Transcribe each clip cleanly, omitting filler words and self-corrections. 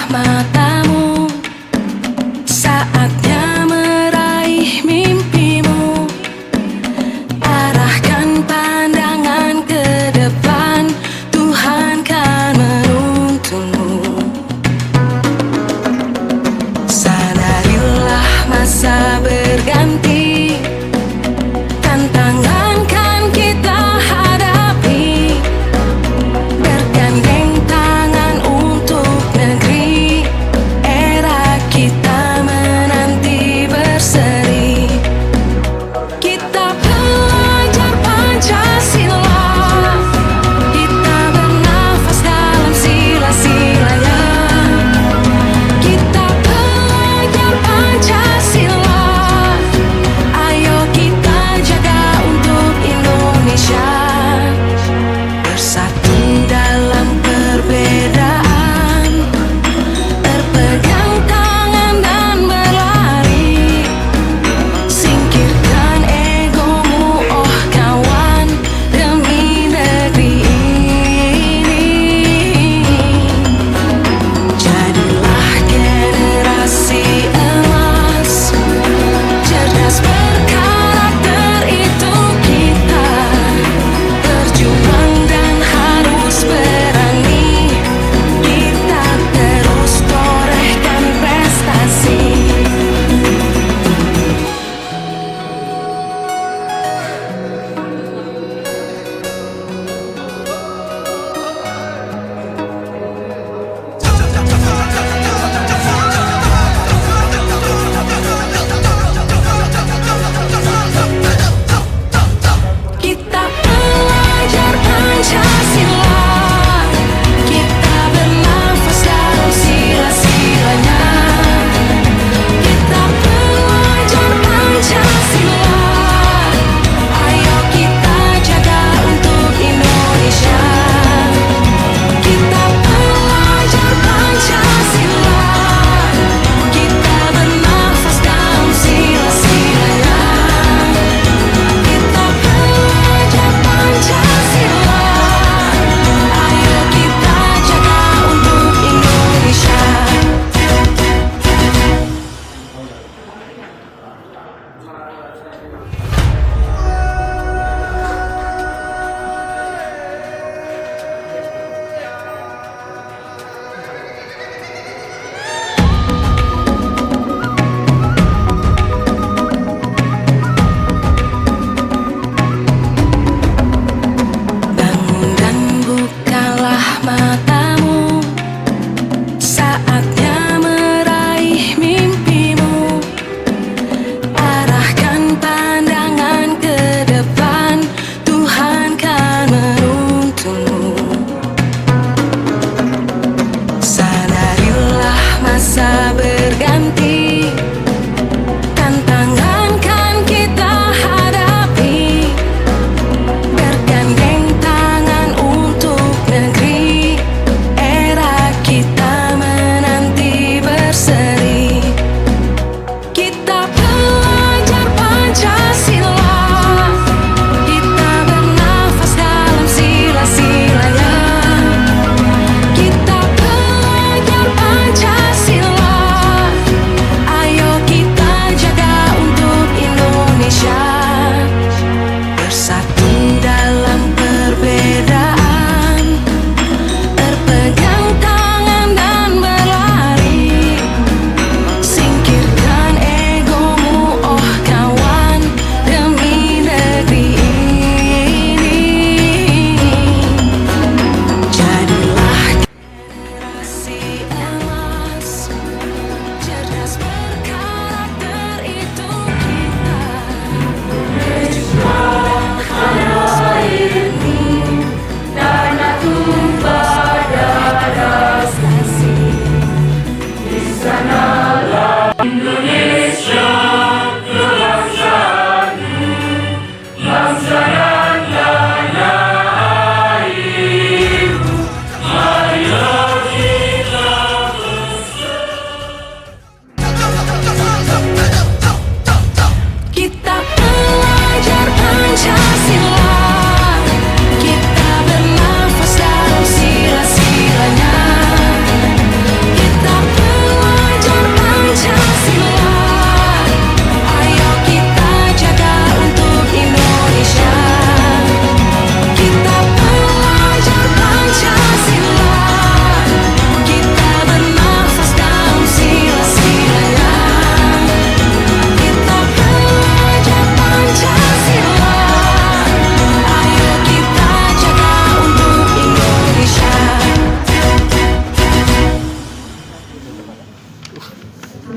matamu, saatnya meraih mimpimu. Arahkan pandangan ke depan, Tuhan kan menuntunmu. Sadarilah masa berganti, tantangan kan kita hadapi. Bergandeng tangan untuk negeri,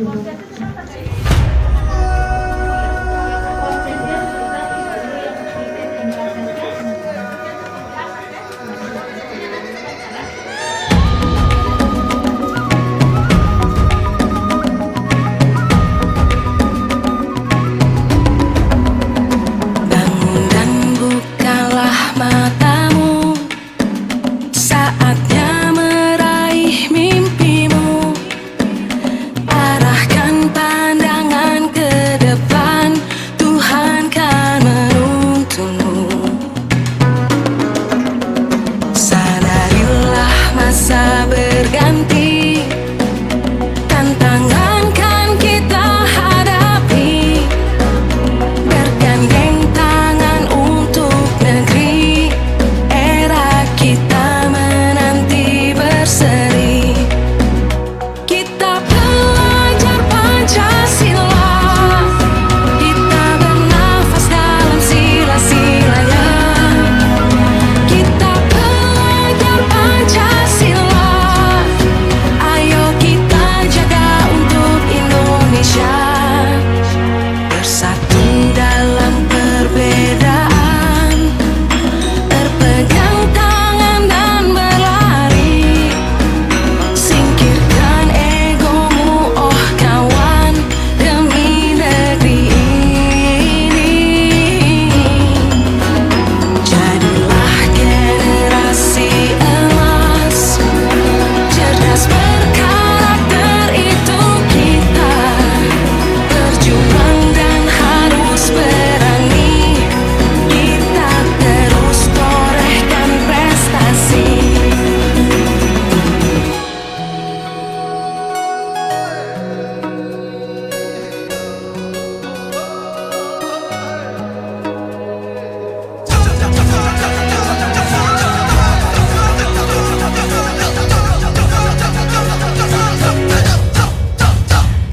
Bangun dan bukalah matamu, saatnya meraih mimpimu. Arahkan pandangan ke depan, Tuhan kan menuntunmu. Sadarilah masa berganti, tantangan kan kita hadapi. Bergandeng tangan untuk negeri, era kita menanti berseri. Kita belajar Pancasila, kita bernafas dalam sila-silanya. Kita belajar Pancasila, ayo kita jaga untuk Indonesia. Bersatu dalam perbedaan, berpegang tangan dan berlari. Singkirkan egomu, oh kawan, demi negeri ini. Jadilah generasi emas, cerdas berkarakter itu kita. Berjuang dan harus berani, kita terus torehkan prestasi.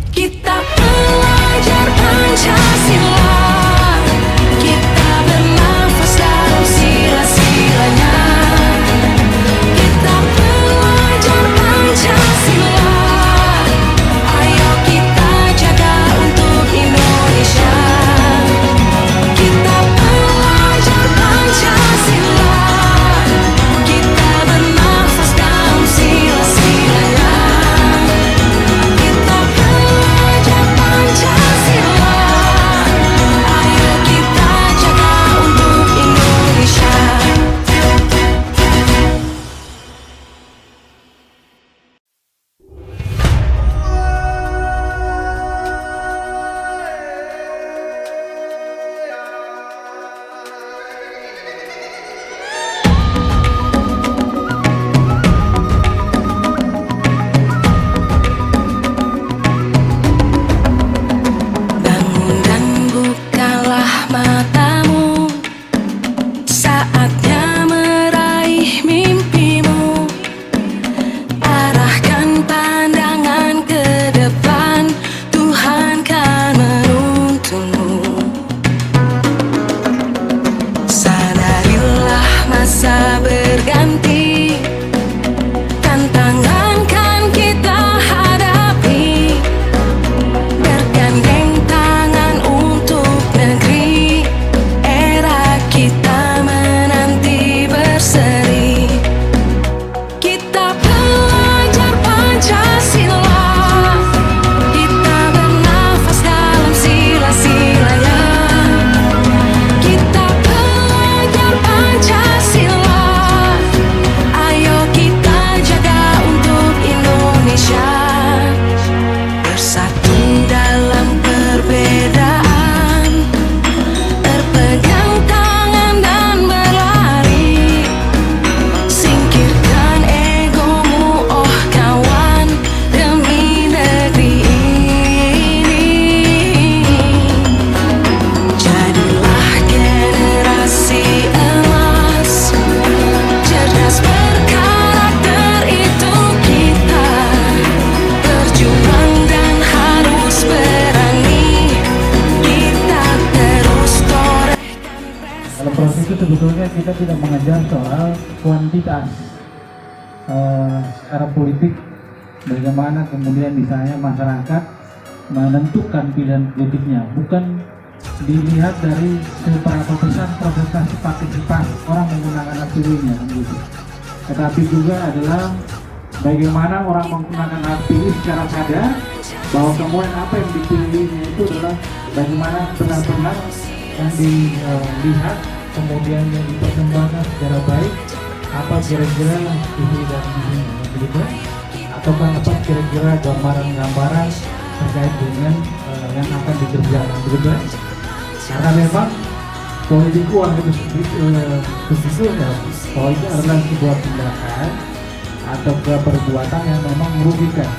Kita belajar Pancasila, kita bernafas dalam sila-silanya. Kita belajar Pancasila, ayo kita jaga untuk Indonesia. Kita belajar Pancasila, kita bernafas dalam sila-silanya. Kita belajar Pancasila, ayo kita jaga untuk Indonesia. Bangun dan bukalah matamu, saatnya meraih mimpimu. Arahkan pandangan ke depan, Tuhan kan menuntunmu. Sadarilah masa berganti, tantangan kan kita hadapi. Bergandeng tangan untuk negeri, era kita menanti berseri. Kita belajar Pancasila, kita bernafas dalam sila-silanya. Kita belajar Pancasila, ayo kita jaga untuk Indonesia. Bersatu dalam perbedaan, berpegang tangan dan berlari. Singkirkan egomu, oh kawan, demi negeri ini. Jadilah generasi emas, cerdas berkarakter itu kita. Berjuang dan harus berani, kita terus torehkan prestasi. Dalam proses itu sebetulnya kita tidak mengejar soal kuantitas secara politik, bagaimana kemudian misalnya masyarakat menentukan pilihan politiknya, bukan dilihat dari seberapa besar presentasi partisipasi orang menggunakan hak pilihnya gitu. Tetapi juga adalah bagaimana orang menggunakan hak pilih secara sadar bahwa kemudian apa yang dipilihnya itu adalah bagaimana benar-benar yang dilihat kemudian yang dipertimbangkan secara baik apa kira-kira yang dipilih dari ini begitu, ataukah apa kira-kira gambaran-gambaran terkait dengan yang akan dikerjakan begitu. Karena memang politik uang itu sesungguhnya bahwa itu adalah sebuah tindakan atau perbuatan yang memang merugikan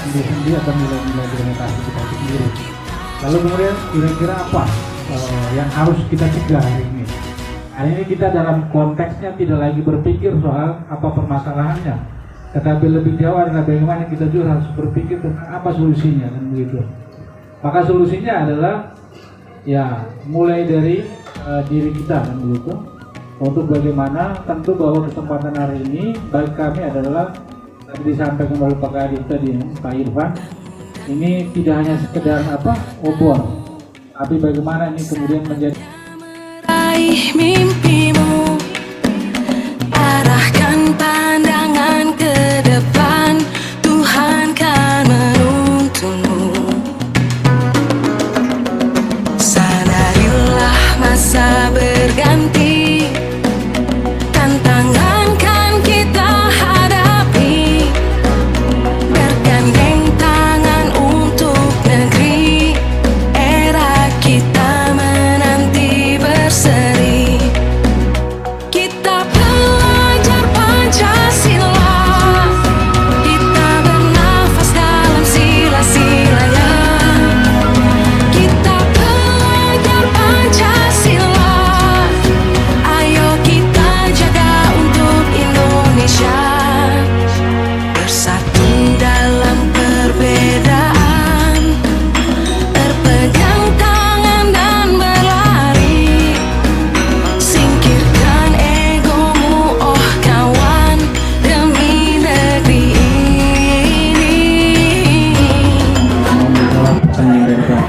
sendiri atau nilai-nilai demokrasi kita sendiri. Lalu kemudian kira-kira apa yang harus kita cegah hari ini? Hari ini kita dalam konteksnya tidak lagi berpikir soal apa permasalahannya, tetapi lebih jauh adalah bagaimana kita juga harus berpikir tentang apa solusinya dan begitu. Maka solusinya adalah ya mulai dari diri kita kan begitu. Untuk bagaimana tentu bahwa kesempatan hari ini bagi kami adalah tadi disampaikan oleh Pak Kadif tadi Pak Irfan, ini tidak hanya sekedar obor, tapi bagaimana ini kemudian menjadi Meraih mimpimu, arahkan pandangan ke depan, Tuhan kan menuntunmu. Sadarilah masa berganti, tantangan kan kita hadapi, bergandeng tangan untuk negeri, era kita menanti berseri. Kita pelajar Pancasila, kita bernafas dalam sila-silanya. Kita pelajar Pancasila, ayo kita jaga untuk Indonesia. Bersatu dalam perbedaan, berpegang tangan dan berlari. Singkirkan egomu, oh kawan, demi negeri ini. menjawab pertanyaan dari Pak.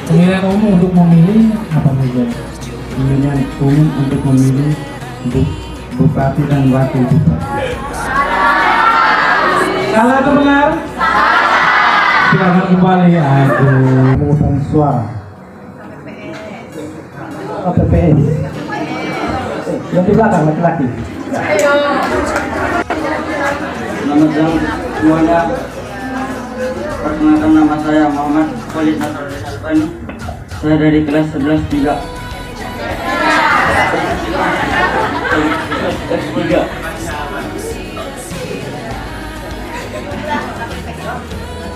Pemilihan umum untuk memilih apa saja? Pemilihan umum untuk memilih bupati dan wakil bupati. Salah atau benar? Silakan kembali. Aduh, Pemungutan suara. KPPS. Yang di belakang laki-laki. Selamat siang semuanya. Perkenalkan nama saya Muhammad Khalid Nasruddin Alfani. Saya dari kelas 11 3.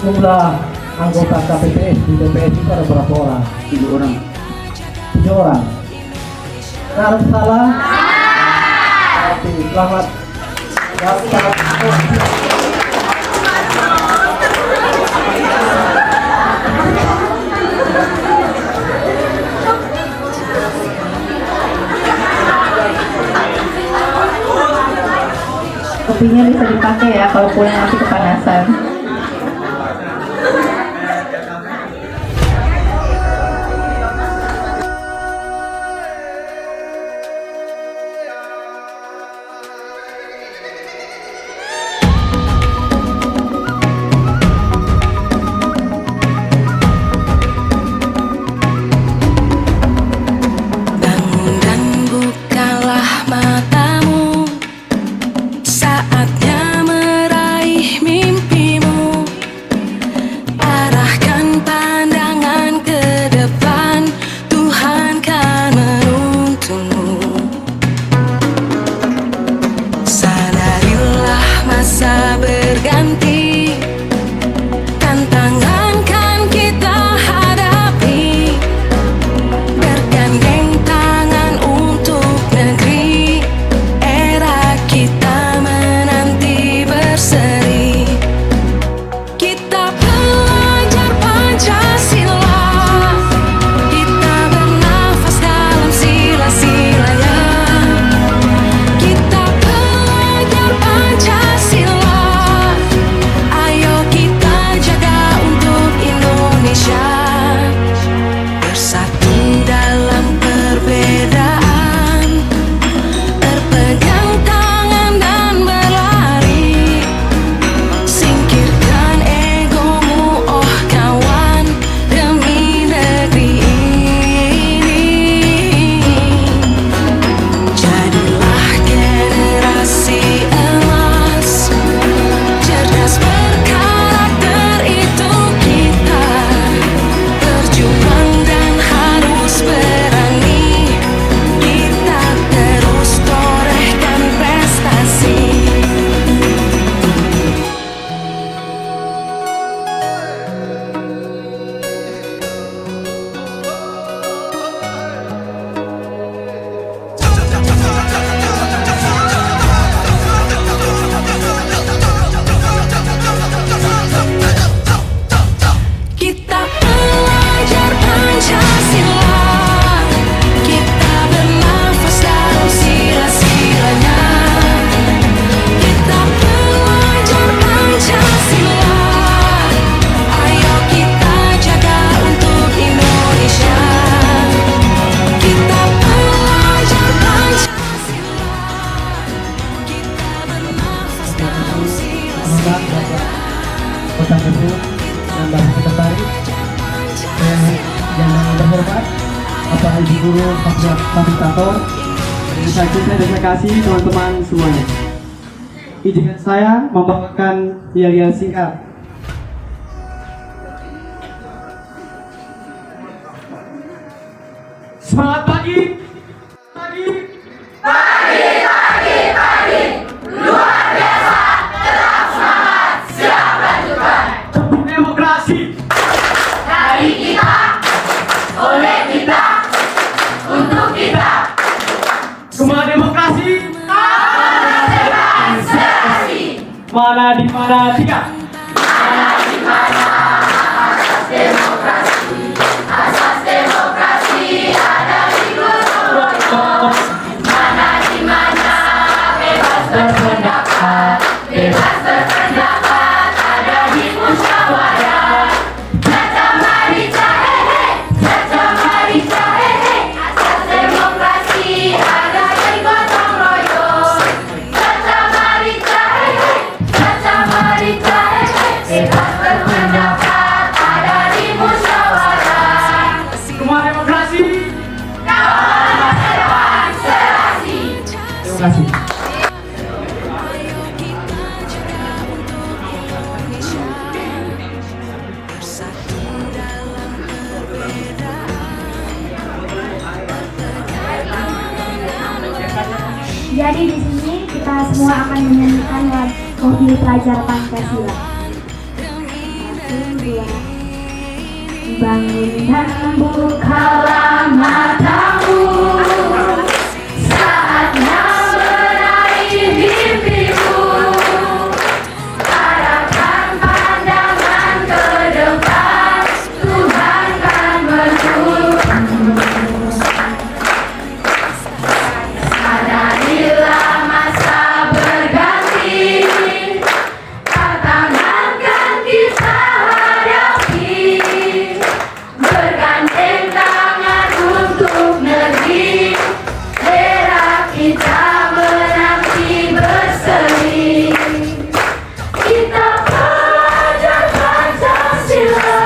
Jumlah anggota KPPS di DPS itu ada berapa orang? 7 orang. 7 orang. Benar atau salah? Oke, selamat. Kopinya bisa dipakai ya kalau pulang nanti kepanasan. Bangun dan bukalah matamu, saatnya meraih mimpimu. Ibu Guru Fasilitator. Terima kasih teman-teman semuanya. Izinkan saya membawakan yel-yel singkat. Semangat pagi. Pagi. Luar biasa. Tetap semangat. Siap lanjutkan. Demokrasi. Dari kita. Oleh kita. Untuk kita. Semua demokrasi. Mana di mana tiga. Mana di mana asas demokrasi. Asas demokrasi ada di gotong royong. Mana di mana bebas berpendapat. Bebas berpendapat ada di musyawarah. Caca marica hehe, caca marica hehe. Asas demokrasi ada di gotong royong. Caca marica hehe, caca marica hehe. Bebas berpendapat ada di musyawarah. Semua demokrasi. Kawal masa depan serasi. Terima kasih. Jadi di sini kita semua akan menyanyikan lagu pelajar Pancasila. 1, 2. Bangun dan bukalah matamu, saatnya meraih mimpimu. Arahkan pandangan ke depan, Tuhan kan mendukung. Sadarilah masa berganti, tantangan kan kita hadapi. Bergandeng tangan untuk negeri, bela kita menanti berseri. Kita pelajar Pancasila,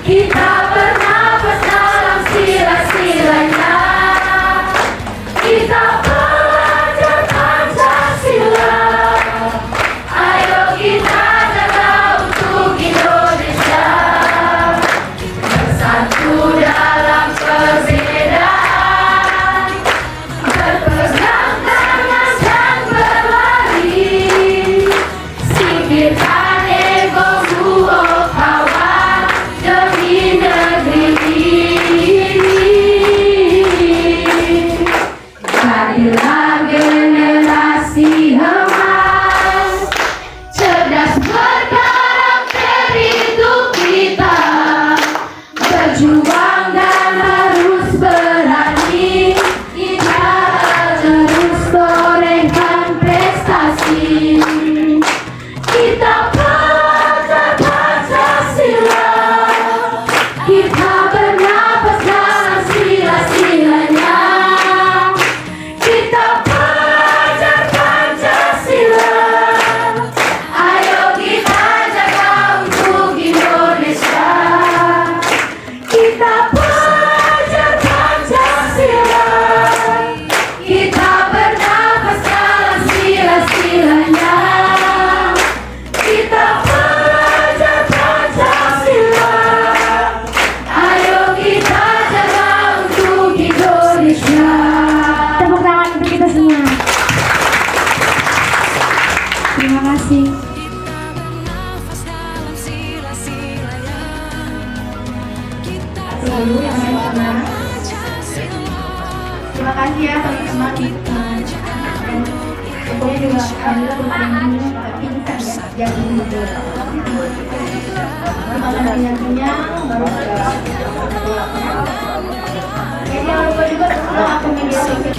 kita bernafas dalam sila-silanya. Kita pelajar Pancasila, ayo kita jaga untuk Indonesia. Bersatu dalam perbedaan, berpegang tangan dan berlari. Singkirkan egomu oh kawan, demi negeri ini. Jadilah generasi emas, cerdas berkarakter itu kita. Berjuang dan harus berani, kita terus torehkan prestasi. Kita pelajar Pancasila, kita bernafas dalam sila-silanya. Kita pelajar Pancasila, ayo kita jaga untuk Indonesia. Kita pelajar Pancasila, kita bernafas dalam sila-silanya. Kita pelajar Pancasila, ayo kita jaga untuk Indonesia. Tepuk tangan untuk kita semua. Terima kasih. Lalu yang lain. Terima kasih ya teman-teman. Pokoknya juga alhamdulillah belum ada yang minum, tapi bisa ya jadi gitu. Makanan yang kenyang baru ada. Jangan lupa juga aku media sosial.